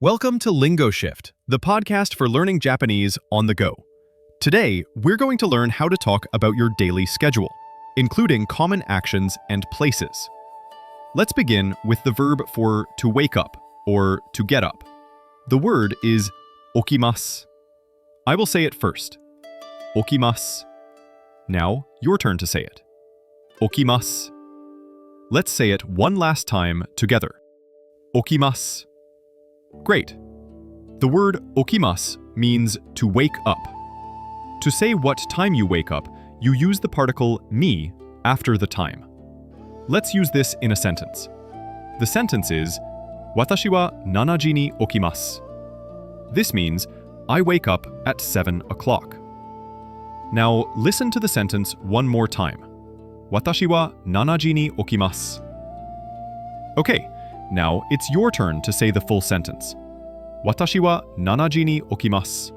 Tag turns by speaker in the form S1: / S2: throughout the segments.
S1: Welcome to LingoShift, the podcast for learning Japanese on the go. Today, we're going to learn how to talk about your daily schedule, including common actions and places. Let's begin with the verb for to wake up or to get up. The word is 起きます. I will say it first. 起きます. Now, your turn to say it. 起きます. Let's say it one last time together. 起きます. Great. The word 起きます means to wake up. To say what time you wake up, you use the particle ni after the time. Let's use this in a sentence. The sentence is 私は7時に起きます. This means I wake up at 7 o'clock. Now listen to the sentence one more time. 私は7時に起きます. Okay, now it's your turn to say the full sentence. 私は7時に起きます.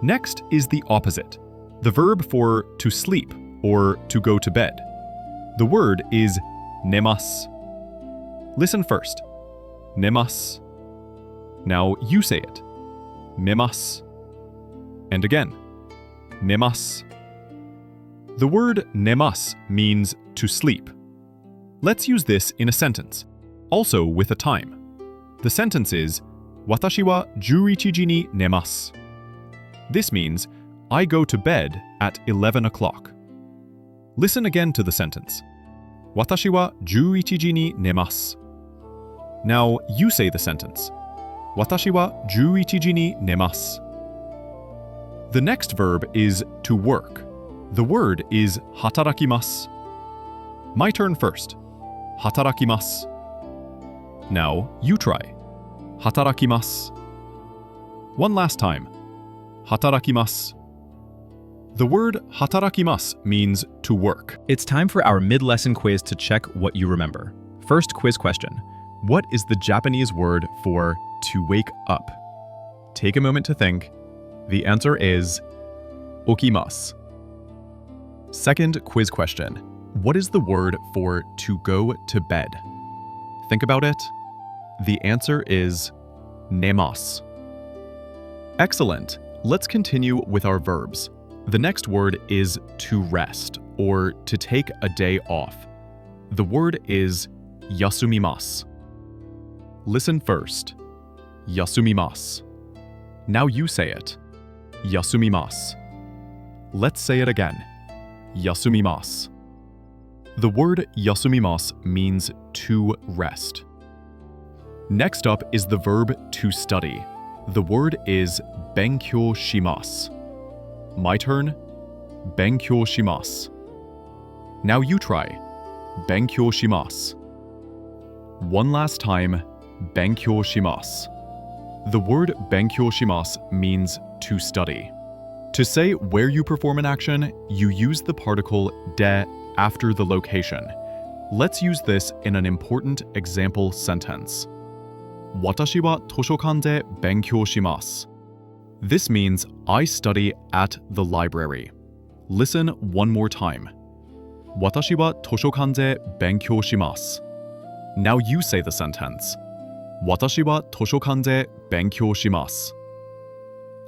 S1: Next is the opposite, the verb for to sleep or to go to bed. The word is 寝ます. Listen first. 寝ます. Now you say it. 寝ます. And again. 寝ます. The word 寝ます means to sleep. Let's use this in a sentence, also with a time. The sentence is 私は11時に寝ます. This means I go to bed at 11 o'clock. Listen again to the sentence. 私は11時に寝ます. Now you say the sentence. 私は11時に寝ます. The next verb is to work. The word is 働きます. My turn first. 働きます. Now you try. 働きます. One last time. 働きます. The word 働きます means to work.
S2: It's time for our mid-lesson quiz to check what you remember. First quiz question. What is the Japanese word for to wake up? Take a moment to think. The answer is 起きます. Second quiz question. What is the word for to go to bed? Think about it. The answer is 寝ます. Excellent. Let's continue with our verbs. The next word is to rest or to take a day off. The word is 休みます. Listen first. 休みます. Now you say it. 休みます. Let's say it again. 休みます. The word 休みます means to rest. Next up is the verb to study. The word is 勉強します. My turn. 勉強します. Now you try. 勉強します. One last time. 勉強します. The word 勉強します means to study. To say where you perform an action, you use the particle で after the location. Let's use this in an important example sentence. 私は図書館で勉強します. This means I study at the library. Listen one more time. 私は図書館で勉強します. Now you say the sentence. 私は図書館で勉強します.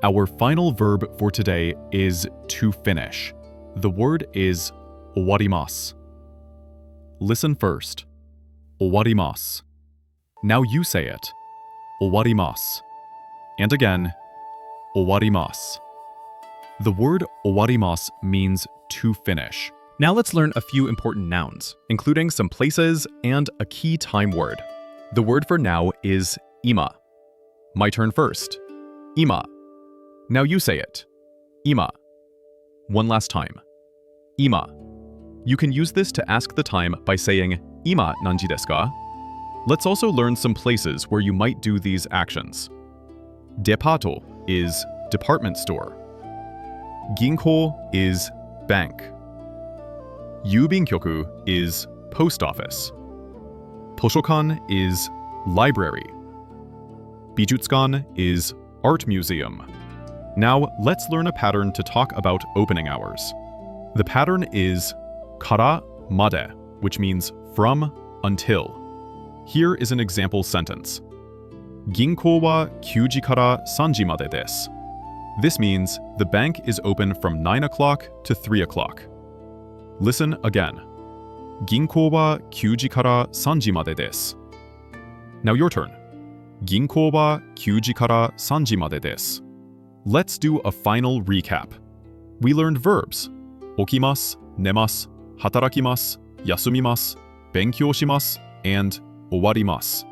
S2: Our final verb for today is to finish. The word is 終わります. Listen first. 終わります. Now you say it. 終わります. And again. 終わります. The word 終わります means to finish. Now let's learn a few important nouns, including some places and a key time word. The word for now is 今. My turn first. 今. Now you say it. 今. One last time. 今. You can use this to ask the time by saying 今何時ですか? Let's also learn some places where you might do these actions. デパート is department store. 銀行 is bank. 郵便局 is post office. 図書館 is library. 美術館 is art museum. Now let's learn a pattern to talk about opening hours. The pattern is からまで, which means from until. Here is an example sentence. 銀行は9時から3時までです. This means the bank is open from 9 o'clock to 3 o'clock. Listen again. 銀行は9時から3時までです. Now your turn. 銀行は9時から3時までです. Let's do a final recap. We learned verbs. 起きます、寝ます、働きます、休みます、勉強します, and 終わります.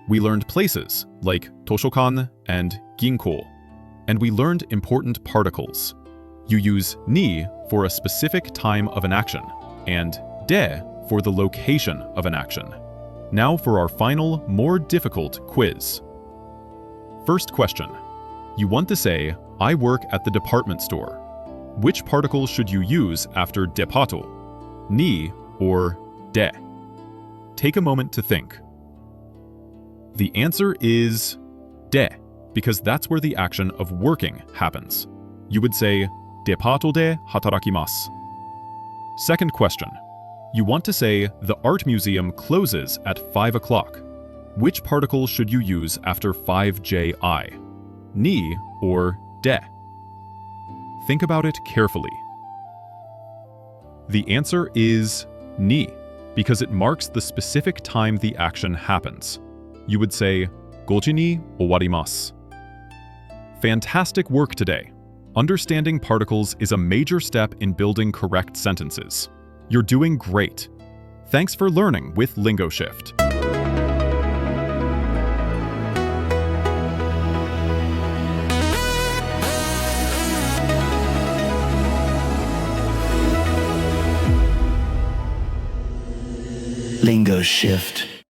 S2: We learned places like 図書館 and 銀行. And we learned important particles. You use に for a specific time of an action, and で for the location of an action. Now for our final, more difficult quiz. First question. You want to say, I work at the department store. Which particle should you use after depato? Ni or de? Take a moment to think. The answer is de, because that's where the action of working happens. You would say, depato de hatarakimasu. Second question. You want to say, the art museum closes at 5 o'clock. Which particle should you use after 5ji? Ni or de? Think about it carefully. The answer is ni, because it marks the specific time the action happens. You would say, 5時に終わります. Fantastic work today. Understanding particles is a major step in building correct sentences. You're doing great. Thanks for learning with LingoShift.
S3: LingoShift.